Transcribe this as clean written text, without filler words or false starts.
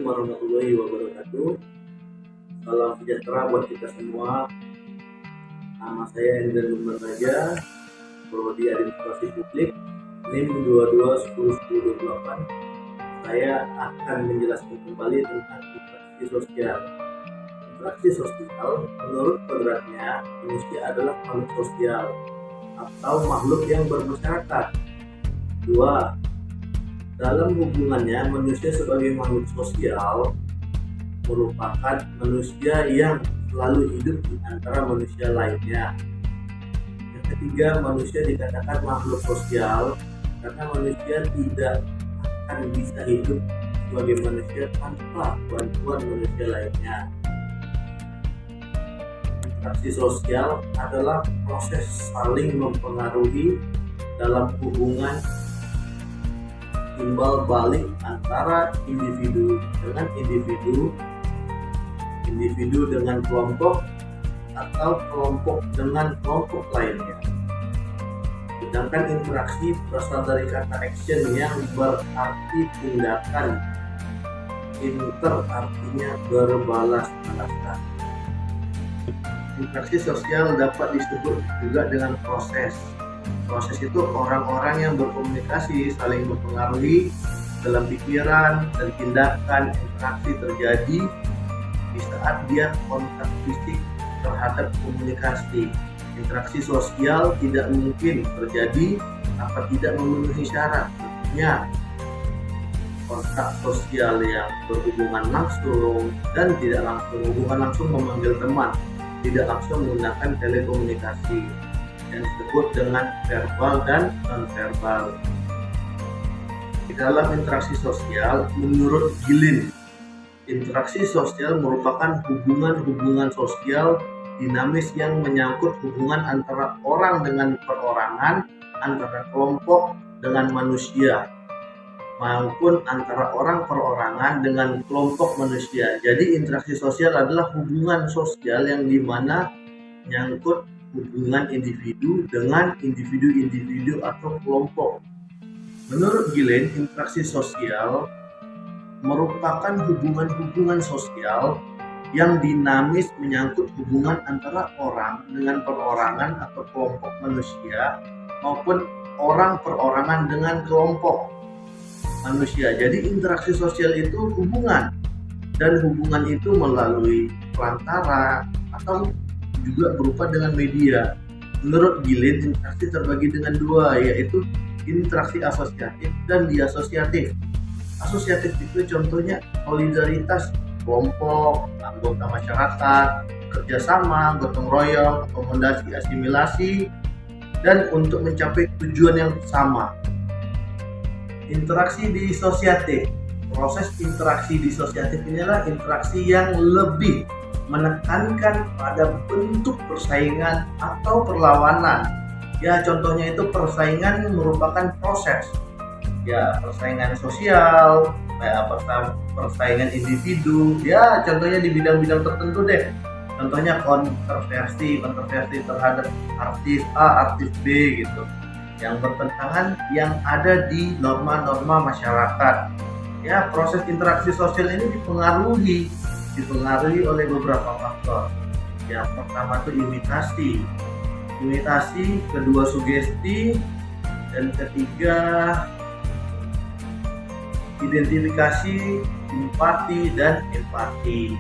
warahmatullahi wabarakatuh. Salam sejahtera buat kita semua. Nama saya Endren Lumban-Raja, Prodi Administrasi Publik, NIM 22101028. Saya akan menjelaskan kembali tentang interaksi sosial. Interaksi sosial, menurut kodratnya, manusia adalah makhluk sosial atau makhluk yang bermasyarakat. 2. Dalam hubungannya, manusia sebagai makhluk sosial merupakan manusia yang selalu hidup di antara manusia lainnya. Yang ketiga, manusia dikatakan makhluk sosial karena manusia tidak akan bisa hidup sebagai manusia tanpa bantuan manusia lainnya. Interaksi sosial adalah proses saling mempengaruhi dalam hubungan timbal balik antara individu dengan individu, individu dengan kelompok, atau kelompok dengan kelompok lainnya. Sedangkan interaksi berasal dari kata action yang berarti tindakan. Inter artinya berbalas-balasan. Interaksi sosial dapat disebut juga dengan proses. Proses itu orang-orang yang berkomunikasi saling mempengaruhi dalam pikiran dan tindakan. Interaksi terjadi di saat dia kontak fisik terhadap komunikasi. Interaksi sosial tidak mungkin terjadi apa tidak memenuhi syarat. Tentunya kontak sosial yang berhubungan langsung dan tidak langsung. Hubungan langsung memanggil teman, tidak langsung menggunakan telekomunikasi yang disebut dengan verbal dan non-verbal. Di dalam interaksi sosial, menurut Gillen, interaksi sosial merupakan hubungan-hubungan sosial dinamis yang menyangkut hubungan antara orang dengan perorangan, antara kelompok dengan manusia, maupun antara orang perorangan dengan kelompok manusia. Jadi interaksi sosial adalah hubungan sosial yang dimana menyangkut hubungan individu dengan individu-individu atau kelompok. Menurut Gillen, interaksi sosial merupakan hubungan-hubungan sosial yang dinamis menyangkut hubungan antara orang dengan perorangan atau kelompok manusia maupun orang perorangan dengan kelompok manusia. Jadi interaksi sosial itu hubungan, dan hubungan itu melalui perantara atau juga berupa dengan media. Menurut Gillen, interaksi terbagi dengan dua, yaitu interaksi asosiatif dan diasosiatif. Asosiatif itu contohnya solidaritas kelompok, anggota masyarakat, kerjasama, gotong royong, akomodasi, asimilasi, dan untuk mencapai tujuan yang sama. Interaksi disosiatif. Proses interaksi disosiatif inilah interaksi yang lebih menekankan pada bentuk persaingan atau perlawanan. Ya, contohnya itu persaingan merupakan proses. Ya, persaingan sosial, persaingan individu. Ya, contohnya di bidang-bidang tertentu deh. Contohnya kontroversi terhadap artis A, artis B gitu. Yang bertentangan yang ada di norma-norma masyarakat. Ya, proses interaksi sosial ini dipengaruhi oleh beberapa faktor. Yang pertama itu imitasi, kedua sugesti, dan ketiga identifikasi, simpati, dan empati.